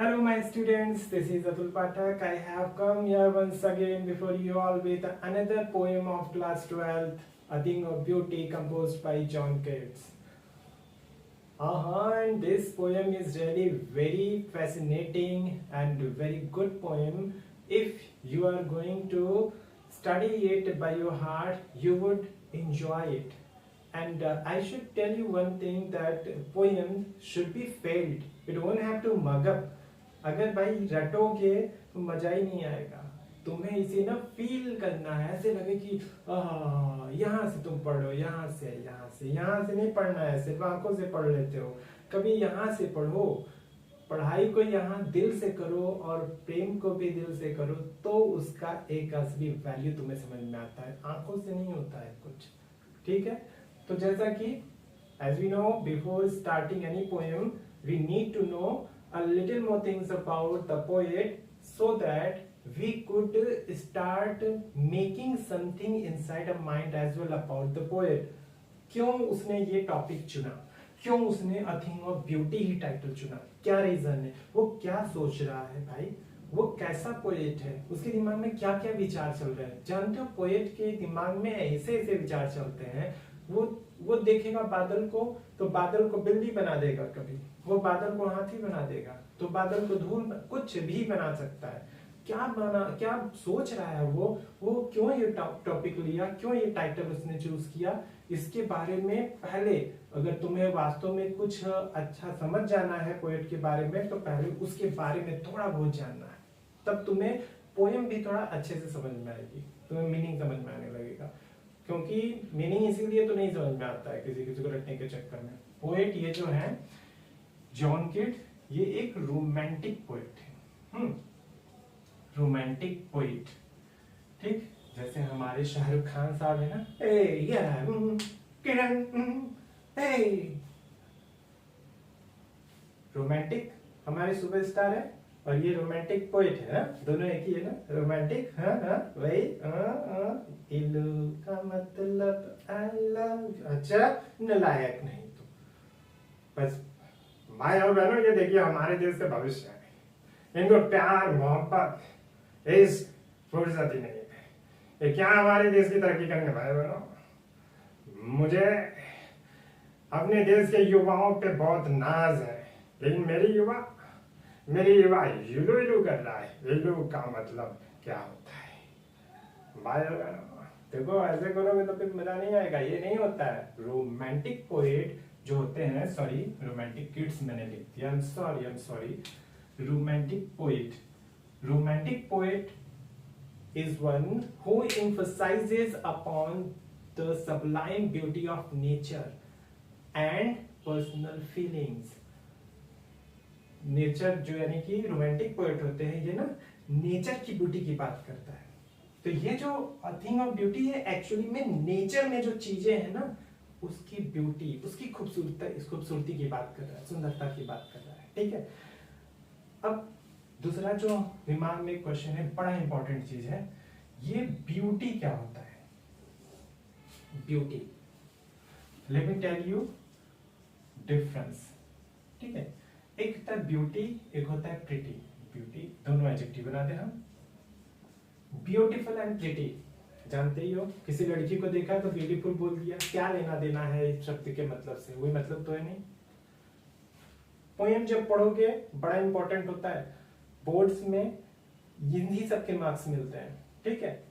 Hello my students, this is Atul Pathak. I have come here once again before you all with another poem of class 12th, A Thing of Beauty, composed by John Keats. And this poem is really very fascinating and very good poem. If you are going to study it by your heart, you would enjoy it. And I should tell you one thing, that poem should be felt. You don't have to mug up. अगर भाई रटोगे तो मजा ही नहीं आएगा. तुम्हें इसे ना feel करना है, ऐसे लगे कि यहाँ से तुम पढ़ो, यहाँ से नहीं पढ़ना है, सिर्फ आंखों से पढ़ लेते हो. कभी यहाँ से पढ़ो, पढ़ाई को यहाँ दिल से करो और प्रेम को भी दिल से करो, तो उसका एक असली वैल्यू तुम्हें समझ में आता है. आंखों से नहीं होता है कुछ. ठीक है, तो जैसा कि as we know, before starting any poem we need to know a little more things about the poet so that we could start making something inside our mind as well about the poet. क्यों उसने ये topic चुना, क्यों उसने अ thing of beauty he title चुना, क्या reason है, वो क्या सोच रहा है भाई, वो कैसा पोएट है, उसके दिमाग में क्या क्या विचार चल रहे हैं. जानते हो, पोएट के दिमाग में ऐसे ऐसे विचार चलते हैं. वो देखेगा बादल को तो बादल को बिल्ली बना देगा, कभी वो बादल को हाथी बना देगा, तो बादल को धूल, कुछ भी बना सकता है. क्या सोच रहा है वो क्यों ये टॉपिक लिया, क्यों ये टाइटल उसने चूज किया, इसके बारे में पहले अगर तुम्हें वास्तव में कुछ अच्छा समझ जाना है पोएट के बारे में, तो पहले उसके बारे में थोड़ा बहुत जानना है. तब तुम्हें पोएम भी थोड़ा अच्छे से समझ में आएगी, तुम्हें मीनिंग समझ में आने लगेगा. क्योंकि मीनिंग इसीलिए तो नहीं समझ में आता है किसी को रटने के चक्कर में. पोएट ये जो है जॉन किट्स, ये एक रोमांटिक पोएट है. रोमांटिक पोएट, ठीक, जैसे हमारे शाहरुख खान साहब है ना, किरण, रोमांटिक हमारे सुपरस्टार है, और ये रोमांटिक पोएट है ना, दोनों एक ही है ना, रोमांटिक. वही इलू का मतलब आई लव. अच्छा, नलायक नहीं तो बस. भाई और बहनों, ये देखिए हमारे देश का भविष्य है. इनको प्यार मोहब्बत इस फुर्सत ही नहीं है. ये क्या हमारे देश की तरक्की करने भाई बहनों. मुझे अपने देश के युवाओं पे बहुत नाज है, लेकिन मेरी युवा इलू इलू कर रहा है. इलू का मतलब क्या होता है भाई और बहनों. देखो, ऐसे करोगे तो फिर मजा नहीं आएगा. ये नहीं होता है. रोमांटिक पोएट जो होते हैं, सॉरी रोमांटिक किड्स मैंने लिख दिया, I am sorry. Romantic poet is one who emphasizes upon the sublime beauty of nature and personal feelings. Nature जो यानी कि रोमांटिक पोएट होते हैं, ये ना नेचर की ब्यूटी की बात करता है. तो ये जो अ थिंग ऑफ ब्यूटी है, एक्चुअली में नेचर में जो चीजें हैं ना, उसकी ब्यूटी, उसकी खूबसूरती की बात कर रहा है, सुंदरता की बात कर रहा है. ठीक है. अब दूसरा जो दिमाग में क्वेश्चन है, बड़ा इंपॉर्टेंट चीज है, ये ब्यूटी क्या होता है. Beauty, let me tell you difference. ठीक है, एक होता है ब्यूटी, एक होता है प्रिटी. ब्यूटी दोनों एडजेक्टिव बनाते हैं हम. ब्यूटीफुल एंड प्रिटी जानते ही हो. किसी लड़की को देखा तो ब्यूटीफुल बोल दिया, क्या लेना देना है इस शब्द के मतलब से, वही मतलब तो है नहीं. पोएम जब पढ़ोगे बड़ा इंपॉर्टेंट होता है. बोर्ड्स में इन्हीं सबके मार्क्स मिलते हैं. ठीक है.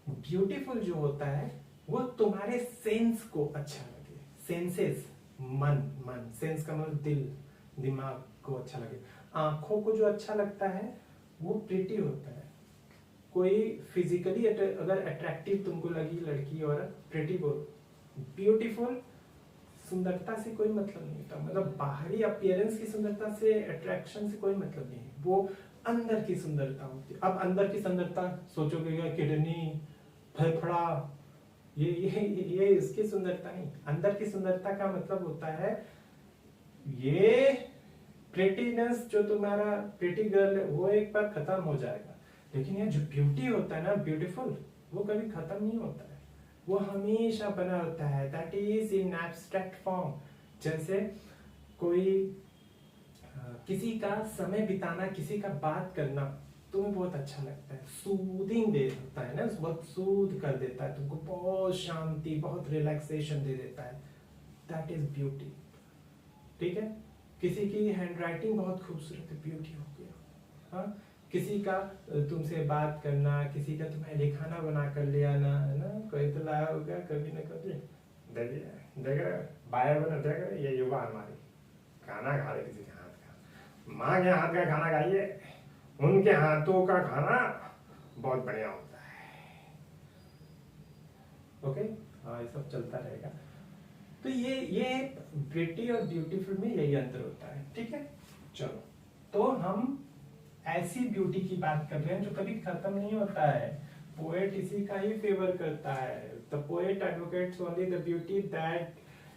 ब्यूटीफुल जो होता है वो तुम्हारे सेंस को अच्छा लगे. सेंसेस, मन सेंस का मतलब दिल, दिमाग को अच्छा लगे. आंखों को जो अच्छा लगता है वो प्रिटी होता है. कोई फिजिकली अगर अट्रैक्टिव तुमको लगी लड़की और प्रिटी बोल. ब्यूटीफुल सुंदरता से कोई मतलब नहीं होता, मतलब बाहरी अपीयरेंस की सुंदरता से, अट्रैक्शन से कोई मतलब नहीं. वो अंदर की सुंदरता होती है. अब अंदर की सुंदरता सोचोगे क्या, किडनी, फेफड़ा, ये इसकी सुंदरता नहीं. अंदर की सुंदरता का मतलब होता है ये प्रेटीनेस, जो तुम्हारा प्रेटी गर्ल है वो एक बार खत्म हो जाएगा, लेकिन ये जो ब्यूटी होता है ना, ब्यूटीफुल, वो कभी खत्म नहीं होता है. वो हमेशा बना होता है. That is in abstract form. जैसे कोई किसी का समय बिताना, किसी का बात करना तुम्हें बहुत अच्छा लगता है, सूदिंग दे होता है ना, बहुत सूद कर देता है तुमको, बहुत शांति, बहुत रिलैक्सेशन दे देता है, दैट इज ब्यूटी। ठीक है, किसी की हैंडराइटिंग बहुत खूबसूरत है, ब्यूटी हो गया। हाँ, किसी का तुमसे बात करना, किसी का तुम्हें लिए खाना बना कर ले आना, है ना, कोई तो लाया होगा कभी ना कभी, देखा बाया बना, देखा ये युवा हमारी खाना खा रहे किसी के हाथ का, माँ के हाथ का खाना खाइए, उनके हाथों का खाना बहुत बढ़िया होता है। ओके, हाँ, ये सब चलता रहेगा। तो ये प्रिटी और ब्यूटीफुल में यही अंतर होता है। ठीक है, चलो, तो हम ऐसी ब्यूटी की बात कर रहे हैं जो कभी खत्म नहीं होता है। पोएट इसी का ही फेवर करता है। The poet advocates only the beauty that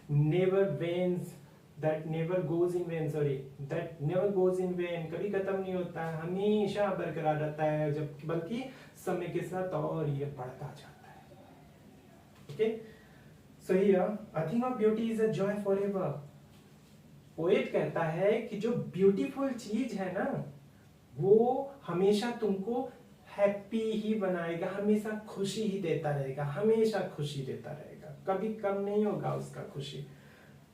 never veins, that never goes in vain, that never goes in vain, कभी खत्म नहीं होता है, हमेशा बरकरार रहता है, जब बल्कि समय के साथ और ये बढ़ता जाता है। Okay, so here a thing of beauty is a joy forever। Poet कहता है कि जो ब्यूटीफुल चीज है ना, वो हमेशा तुमको हैप्पी ही बनाएगा, हमेशा खुशी ही देता रहेगा, हमेशा खुशी देता रहेगा, कभी कम नहीं होगा उसका खुशी।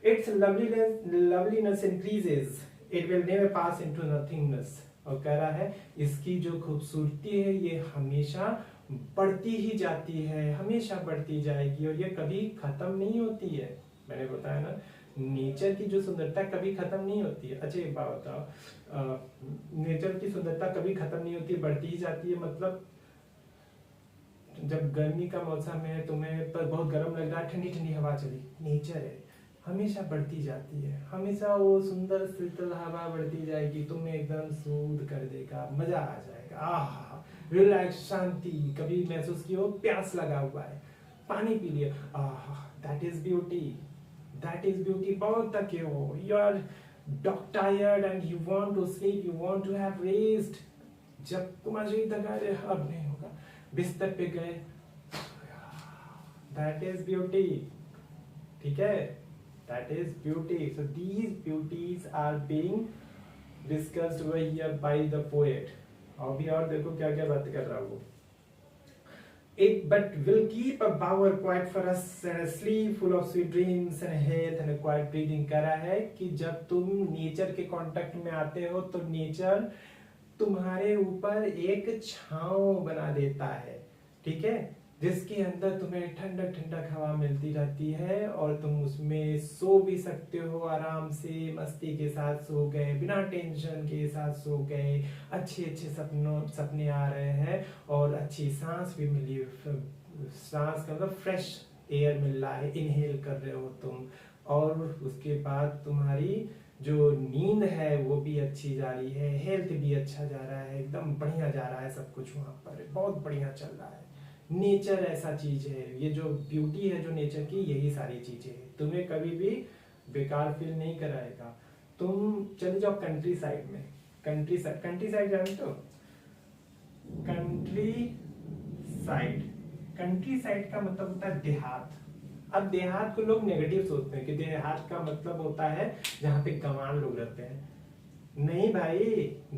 Its loveliness increases, it will never pass into nothingness। और कह रहा है इसकी जो खूबसूरती है ये हमेशा बढ़ती ही जाती है, हमेशा बढ़ती जाएगी, और ये कभी खत्म नहीं होती है। मैंने बताया ना, नेचर की जो सुंदरता कभी खत्म नहीं होती है। अच्छा एक बात बताओ, नेचर की सुंदरता कभी खत्म नहीं होती, बढ़ती ही जाती है। मतलब जब गर्मी का मौसम है, तुम्हें पर बहुत गर्म लग रहा है, ठंडी ठंडी हवा चली, नेचर है, हमेशा बढ़ती जाती है, हमेशा वो सुंदर शीतल हवा बढ़ती जाएगी, तुम्हें एकदम सूद कर देगा, मजा आ जाएगा, आहा, रिलैक्स, शांति। कभी महसूस किया हो प्यास लगा हुआ है, पानी पी लिया, आहा, that is beauty, that is beauty. बहुत थके हो, you are tired and you want to sleep, you want to have rest, जब तुम्हारी थका रहे, अब नहीं होगा, बिस्तर पे गए, दैट इज ब्यूटी। ठीक है, that is beauty। So these beauties are being discussed over here by the poet। अभी और देखो क्या क्या बात कर रहा हूँ। It but will keep a bower quiet for us and a sleep full of sweet dreams and health and a quiet breathing। कह रहा है कि जब तुम नेचर के कांटेक्ट में आते हो तो नेचर तुम्हारे ऊपर एक छांव बना देता है, ठीक है, जिसके अंदर तुम्हें ठंडक ठंडक हवा मिलती रहती है, और तुम उसमें सो भी सकते हो आराम से, मस्ती के साथ सो गए, बिना टेंशन के साथ सो गए, अच्छे अच्छे सपने आ रहे हैं, और अच्छी सांस भी मिली, सांस का मतलब फ्रेश एयर मिल रहा है, इनहेल कर रहे हो तुम, और उसके बाद तुम्हारी जो नींद है वो भी अच्छी जा रही है, हेल्थ भी अच्छा जा रहा है, एकदम बढ़िया जा रहा है, सब कुछ वहां पर बहुत बढ़िया चल रहा है। नेचर ऐसा चीज है, ये जो ब्यूटी है जो नेचर की, यही सारी चीजें है, तुम्हें कभी भी बेकार फील नहीं कराएगा। तुम चले जाओ कंट्री साइड में, कंट्री साइड जानते हो, कंट्री साइड का मतलब होता है देहात। अब देहात को लोग नेगेटिव सोचते हैं कि देहात का मतलब होता है जहाँ पे गंवार लोग रहते हैं। नहीं भाई,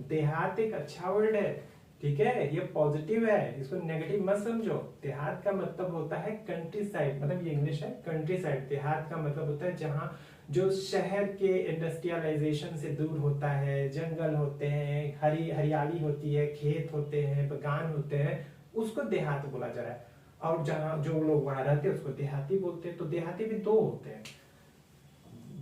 देहात एक अच्छा वर्ड है, ठीक है, ये पॉजिटिव है, इसको नेगेटिव मत समझो। देहात का मतलब होता है कंट्री साइड, मतलब ये इंग्लिश है, कंट्री साइड। देहात का मतलब होता है जहाँ जो शहर के इंडस्ट्रियलाइजेशन से दूर होता है, जंगल होते हैं, हरियाली होती है, खेत होते हैं, बगान होते हैं, उसको देहात बोला जा रहा है। और जहाँ जो लोग वहां रहते हैं उसको देहाती बोलते हैं। तो देहाती भी दो होते हैं,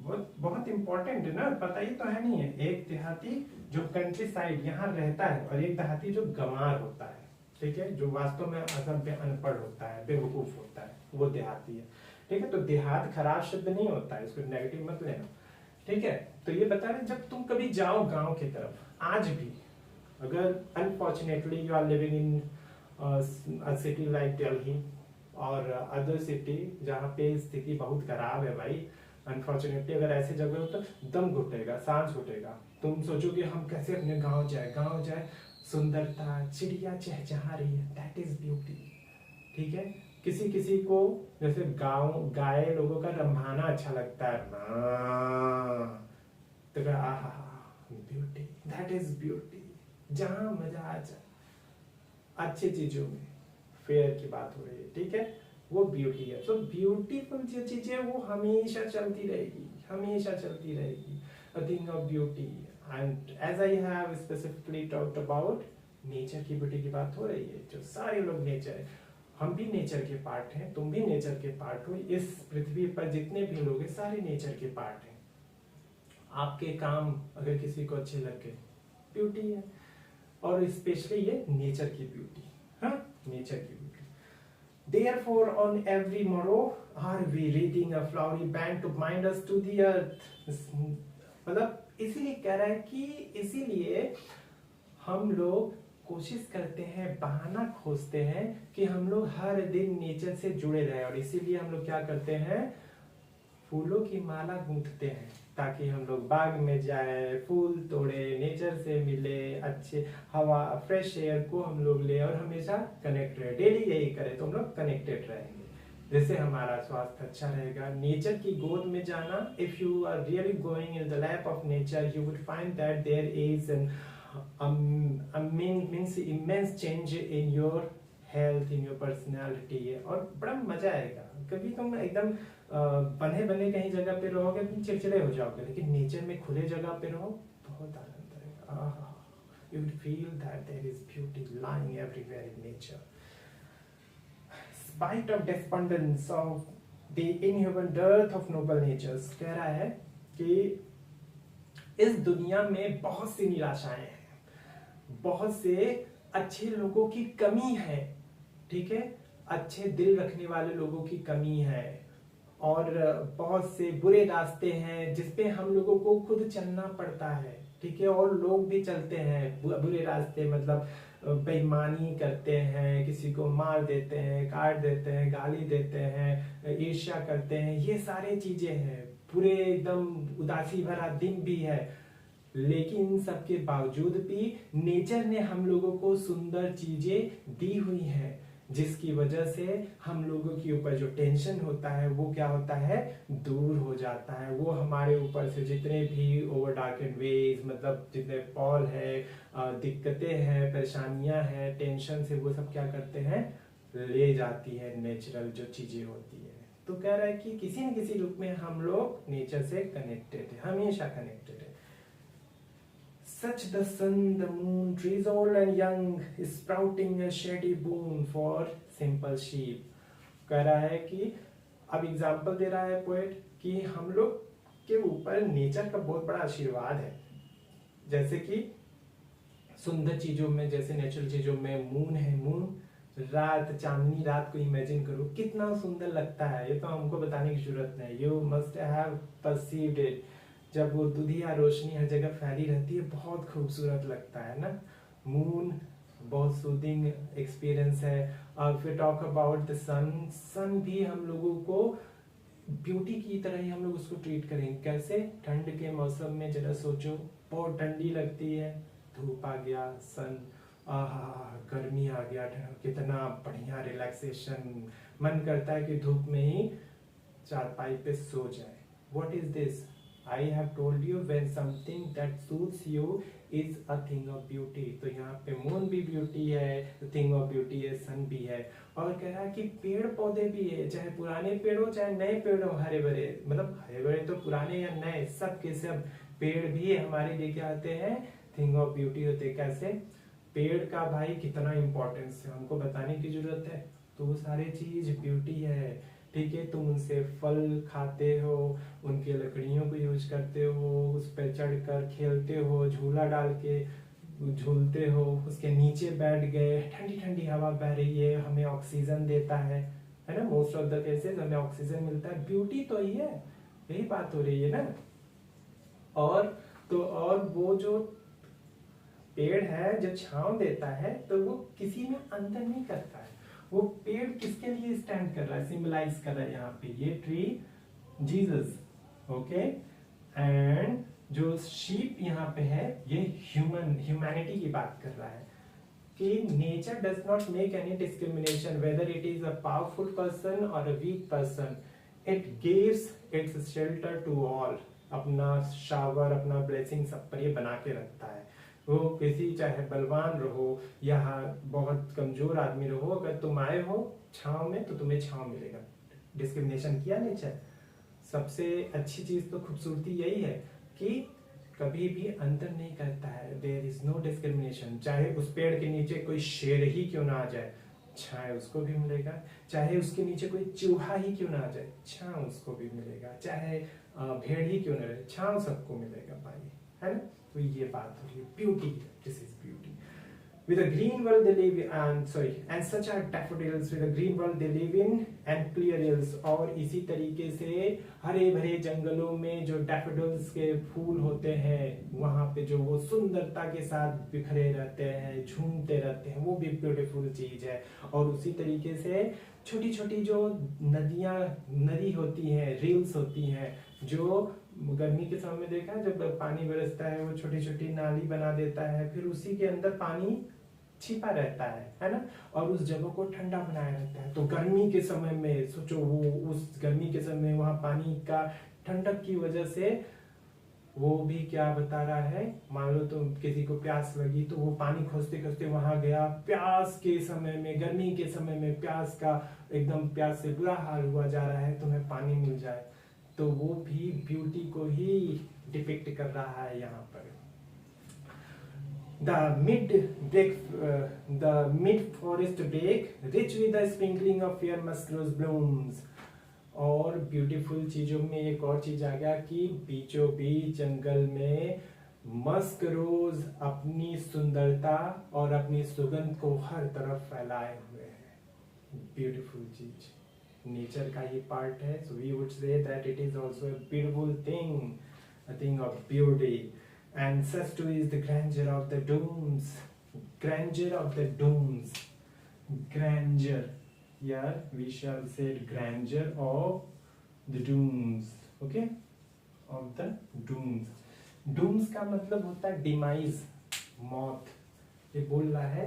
बहुत इंपॉर्टेंट है ना, पता ही तो है नहीं है। एक देहाती जो कंट्री साइड यहाँ रहता है, और एक देहाती जो गंवार होता है, ठीक है, जो वास्तव में असल में अनपढ़ होता है, बेवकूफ होता है, वो देहाती है, ठीक है। तो देहात खराब शब्द नहीं होता है, इसको नेगेटिव मत लेना, ठीक है। तो ये बता रहे जब तुम कभी जाओ गांव की तरफ, आज भी अगर unfortunately you are living in a city like Delhi और अदर सिटी जहाँ पे स्थिति बहुत खराब है भाई, अनफॉर्चुनेटली अगर ऐसे जगह हो तो दम घुटेगा, सांस घुटेगा। तुम सोचोगे हम कैसे अपने गांव जाए, सुंदरता, चिड़िया चहचहा रही है, दैट इज ब्यूटी, ठीक है। किसी किसी को जैसे गाय लोगों का रंभाना अच्छा लगता है, तो आहा ब्यूटी, दैट इज ब्यूटी। जहां मजा आ जाए अच्छी चीजों में, फेयर की बात हो रही है, ठीक है, वो ब्यूटी है। तो ब्यूटीफुल जो चीजें वो हमेशा चलती रहेगी, हमेशा चलती रहेगी। A thing of beauty. And as I have specifically talked about nature की ब्यूटी की बात हो रही है, जो सारे लोग नेचर है, हम भी नेचर के पार्ट हैं, तुम भी नेचर के पार्ट हो। इस पृथ्वी पर जितने भी लोग हैं सारे नेचर के पार्ट हैं। आपके काम अगर किसी को अच्छे लगे, ब्यूटी है। और स्पेशली ये नेचर की ब्यूटी, हाँ, नेचर की beauty. Therefore, on every morrow are we reading a flowery band to bind us to the earth. मतलब इसीलिए कह रहा है कि इसीलिए हम लोग कोशिश करते हैं, बहाना खोजते हैं कि हम लोग हर दिन नेचर से जुड़े रहे, और इसीलिए हम लोग क्या करते हैं, फूलों की माला गूंथते हैं ताकि हम लोग बाग में जाए, फूल तोड़े, नेचर से मिले, अच्छे हवा, फ्रेश एयर को हम लोग ले, और हमेशा कनेक्ट रहे। डेली यही करें तो हम लोग कनेक्टेड रहेंगे, जिससे हमारा स्वास्थ्य अच्छा रहेगा। नेचर की गोद में जाना, if you are really going in the lap of nature, you would find that there is an immense change in your health, in your personality, और बड़ा मजा आएगा। कभी तुम एकदम बने बने कहीं जगह पे रहोगे तुम चिड़चिड़े हो जाओगे, लेकिन नेचर में खुले जगह पे रहो, बहुत आनंद आएगा। You will feel that there is beauty lying everywhere in nature. Spite of despondence of the inhuman dearth of noble natures, कह रहा है कि इस दुनिया में बहुत सी निराशाएं हैं, बहुत से अच्छे लोगों की कमी है, ठीक है, अच्छे दिल रखने वाले लोगों की कमी है, और बहुत से बुरे रास्ते हैं जिसपे हम लोगों को खुद चलना पड़ता है, ठीक है, और लोग भी चलते हैं बुरे रास्ते, मतलब बेईमानी करते हैं, किसी को मार देते हैं, काट देते हैं, गाली देते हैं, ईर्ष्या करते हैं, ये सारी चीजें हैं, पूरे एकदम उदासी भरा दिन भी है। लेकिन इन सबके बावजूद भी नेचर ने हम लोगों को सुंदर चीजें दी हुई हैं, जिसकी वजह से हम लोगों के ऊपर जो टेंशन होता है वो क्या होता है, दूर हो जाता है। वो हमारे ऊपर से जितने भी ओवर डार्कन वेज, मतलब जितने पॉल है, दिक्कतें हैं, परेशानियां हैं, टेंशन से, वो सब क्या करते हैं, ले जाती है नेचुरल जो चीजें होती है। तो कह रहा है कि किसी न किसी रूप में हम लोग नेचर से कनेक्टेड है, हमेशा कनेक्टेड है। Such the sun, the moon, trees old and young, sprouting a shady boon for simple sheep. कह रहा है कि अब एग्जाम्पल दे रहा है पोएट कि हम लोग के ऊपर नेचर का बहुत बड़ा आशीर्वाद है। जैसे कि सुंदर चीजों में, जैसे नेचुरल चीजों में मून है, मून रात, चांदनी रात को इमेजिन करो कितना सुंदर लगता है, ये तो हमको बताने की जरूरत नहीं, you must have perceived it. जब वो दुधिया रोशनी हर जगह फैली रहती है, बहुत खूबसूरत लगता है ना। मून बहुत सूदिंग एक्सपीरियंस है। और फिर टॉक अबाउट द सन, सन भी हम लोगों को ब्यूटी की तरह ही हम लोग उसको ट्रीट करेंगे। कैसे, ठंड के मौसम में जरा सोचो, बहुत ठंडी लगती है, धूप आ गया, सन, गर्मी आ गया, कितना बढ़िया रिलैक्सेशन, मन करता है कि धूप में ही चारपाई पे सो जाए। What is this? I have told you when something that suits you is a thing of beauty. तो यहाँ पे मून भी ब्यूटी है, थिंग ऑफ ब्यूटी है, सन भी है। और कह रहा है कि पेड़ पौधे भी है, चाहे पुराने पेड़ हो चाहे नए पेड़ हो, हरे भरे, मतलब हरे भरे तो पुराने या नए, सब के सब पेड़ भी हमारे लिए क्या आते हैं, थिंग ऑफ ब्यूटी होते हैं। कैसे, पेड़ का भाई कितना इंपॉर्टेंस है हमको बताने की जरूरत है, तो वो सारी चीज ब्यूटी है, ठीक है। तुम उनसे फल खाते हो, उनके लकड़ियों को यूज करते हो, उस पर चढ़कर खेलते हो, झूला डाल के झूलते हो, उसके नीचे बैठ गए, ठंडी ठंडी हवा बह रही है, हमें ऑक्सीजन देता है ना, मोस्ट ऑफ द केसेस हमें ऑक्सीजन मिलता है, ब्यूटी तो ही है, यही बात हो रही है ना। और वो जो पेड़ है जो छांव देता है, तो वो किसी में अंतर नहीं करता है। वो पेड़ किसके लिए स्टैंड कर रहा है, सिंबलाइज कर रहा है यहाँ पे, ये ट्री जीसस, ओके। एंड जो शीप यहाँ पे है, ये ह्यूमैनिटी की बात कर रहा है कि nature does not make any discrimination whether it is a powerful person और a weak person, it gives its shelter to all. अपना शावर, अपना ब्लेसिंग सब पर ये बना के रखता है। वो किसी चाहे बलवान रहो या बहुत कमजोर आदमी रहो, अगर तुम आए हो छांव में तो तुम्हें छांव मिलेगा। डिस्क्रिमिनेशन किया नेचर। सबसे अच्छी चीज तो खूबसूरती यही है कि कभी भी अंतर नहीं करता है। There is no discrimination. चाहे उस पेड़ के नीचे कोई शेर ही क्यों ना आ जाए, छाया उसको भी मिलेगा। चाहे उसके नीचे कोई चूहा ही क्यों ना आ जाए, छांव उसको भी मिलेगा। चाहे भेड़ ही क्यों ना रहे, छांव सबको मिलेगा भाई, है ना। तो ये बात हो रही है beauty, this is beauty. With a green world they live and such are daffodils with a green world they live in and clear hills। और इसी तरीके से हरे भरे जंगलों में जो डैफोडिल्स के फूल होते हैं वहां पे जो वो सुंदरता के साथ बिखरे रहते हैं, झूमते रहते हैं, वो भी ब्यूटीफुल चीज है। और उसी तरीके से छोटी छोटी जो नदी होती हैं, रील्स होती हैं, जो गर्मी के समय में देखा जब पानी बरसता है वो छोटी छोटी नाली बना देता है, फिर उसी के अंदर पानी छिपा रहता है ना, और उस जगह को ठंडा बनाया रहता है। तो गर्मी के समय में सोचो, वो उस गर्मी के समय में वहां पानी का ठंडक की वजह से वो भी क्या बता रहा है, मान लो तो किसी को प्यास लगी तो वो पानी खोजते खोजते वहां गया, प्यास के समय में, गर्मी के समय में प्यास का एकदम प्यास से बुरा हाल हुआ जा रहा है, तुम्हें पानी मिल जाए, तो वो भी ब्यूटी को ही डिपिक्ट कर रहा है यहाँ पर। The mid forest break rich with the sprinkling of fair musk rose blooms। और ब्यूटीफुल चीजों में एक और चीज आ गया कि बीचों बीच जंगल में मस्क रोज अपनी सुंदरता और अपनी सुगंध को हर तरफ फैलाए हुए हैं। ब्यूटीफुल चीज नेचर का ये पार्ट है। So we would say that it is also a beautiful thing, a thing of beauty. And such too is the grandeur of the dooms. Grandeur of the dooms. Grandeur. Yeah, we shall say grandeur of the dooms. Okay? Of the dooms. Dooms का मतलब होता है demise, मौत। ये बोल रहा है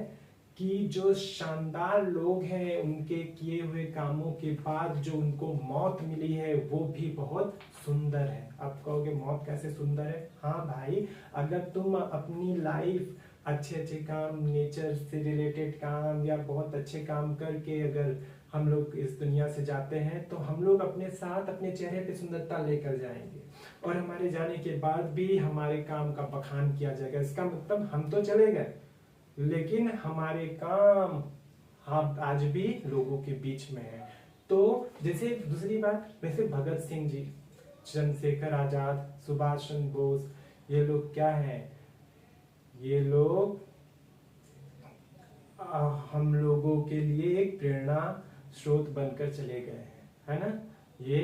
कि जो शानदार लोग हैं उनके किए हुए कामों के बाद जो उनको मौत मिली है वो भी बहुत सुंदर है। आप कहोगे मौत कैसे सुंदर है? हाँ भाई, अगर तुम अपनी लाइफ अच्छे अच्छे काम, नेचर से रिलेटेड काम या बहुत अच्छे काम करके अगर हम लोग इस दुनिया से जाते हैं तो हम लोग अपने साथ अपने चेहरे पे सुंदरता लेकर जाएंगे, और हमारे जाने के बाद भी हमारे काम का बखान किया जाएगा। इसका मतलब हम तो चले गए लेकिन हमारे काम हम आज भी लोगों के बीच में है। तो जैसे दूसरी बात, वैसे भगत सिंह जी, चंद्रशेखर आजाद, सुभाष चंद्र बोस, ये लोग क्या हैं? ये लोग हम लोगों के लिए एक प्रेरणा स्रोत बनकर चले गए हैं, है ना। ये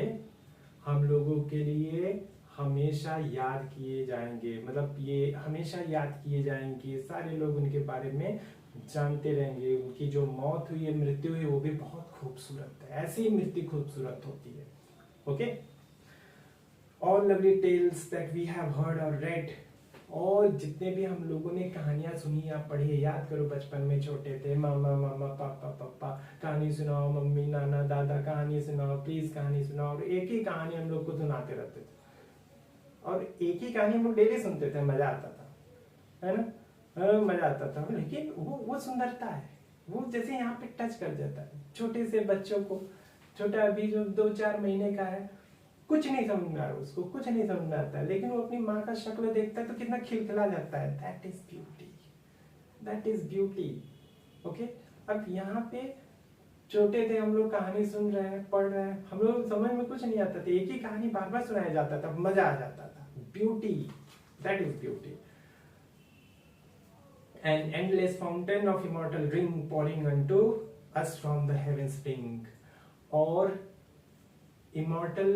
हम लोगों के लिए हमेशा याद किए जाएंगे, मतलब ये हमेशा याद किए जाएंगे। सारे लोग उनके बारे में जानते रहेंगे। उनकी जो मौत हुई है, मृत्यु हुई, वो भी बहुत खूबसूरत है। ऐसी मृत्यु खूबसूरत होती है। Okay, all lovely tales that we have heard और रेड। और जितने भी हम लोगों ने कहानियां सुनी या पढ़ी, याद करो बचपन में छोटे थे, मामा मामा पापा पापा कहानी सुनाओ, मम्मी नाना दादा कहानी सुनाओ, प्लीज कहानी सुनाओ। और एक ही कहानी हम लोग को सुनाते रहते थे, और एक ही कहानी हम लोग डेली सुनते थे, मजा आता था, है ना, मजा आता था। लेकिन वो सुंदरता है, वो जैसे यहाँ पे टच कर जाता है छोटे से बच्चों को। छोटा अभी जो 2-4 महीने का है, कुछ नहीं समझ में आ रहा, उसको कुछ नहीं समझ में आता है, लेकिन वो अपनी माँ का शक्ल देखता है तो कितना खिलखिला जाता है। That is beauty, that is beauty. Okay, अब यहाँ पे छोटे थे हम लोग, कहानी सुन रहे हैं, पढ़ रहे हैं, हम लोग समझ में कुछ नहीं आता था, एक ही कहानी बार बार सुनाया जाता था, मजा आ जाता था। Beauty, that is beauty. An endless fountain of immortal drink pouring unto us from the heaven spring। और immortal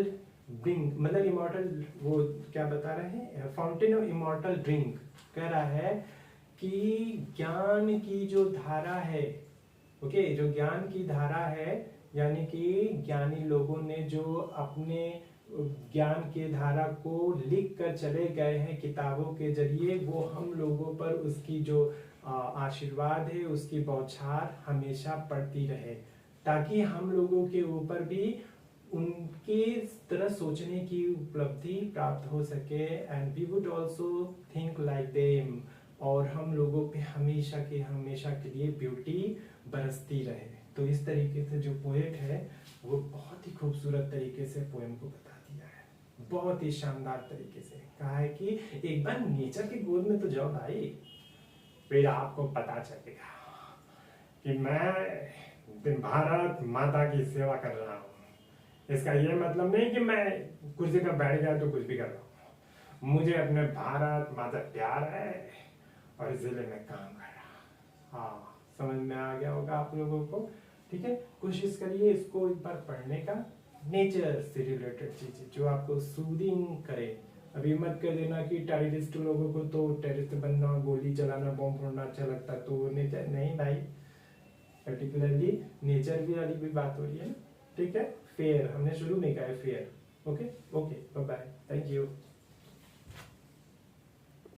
drink मतलब immortal, वो क्या बता रहे हैं, फाउंटेन ऑफ immortal drink कह रहा है कि ज्ञान की जो धारा है, ओके, जो ज्ञान की धारा है, यानी कि ज्ञानी लोगों ने जो अपने ज्ञान के धारा को लिख कर चले गए हैं किताबों के जरिए, वो हम लोगों पर उसकी जो आशीर्वाद है, उसकी बौछार हमेशा पड़ती रहे, ताकि हम लोगों के ऊपर भी उनके तरह सोचने की उपलब्धि प्राप्त हो सके, and we would also think like them, और हम लोगों पे हमेशा के लिए ब्यूटी बरसती रहे। तो इस तरीके से जो पोएट है वो बहुत ही खूबसूरत तरीके से पोएम को बता दिया है, बहुत ही शानदार तरीके से कहा है कि एक बार नेचर की गोद में तो जाओ भाई, फिर आपको पता चलेगा कि मैं भारत माता की सेवा कर रहा हूँ। इसका ये मतलब नहीं कि मैं कुर्सी पर बैठ गया तो कुछ भी कर रहा हूँ, मुझे अपने भारत माता प्यार है और इसलिए मैं काम कर रहा। हाँ, समझ में आ गया होगा आप लोगों को। ठीक है, कोशिश करिए इसको एक बार पढ़ने का, नेचर से रिलेटेड चीजें जो आपको सूदिंग करे। अभी मत कर देना कि टेररिस्ट लोगों को तो टेररिस्ट बनना, गोली चलाना, बम फोड़ना अच्छा लगता, तो नेचर नहीं भाई, पर्टिकुलरली नेचर भी वाली भी बात हो रही है ना। ठीक है, फेयर हमने शुरू में कहा है, fair. Okay okay, bye bye, thank you.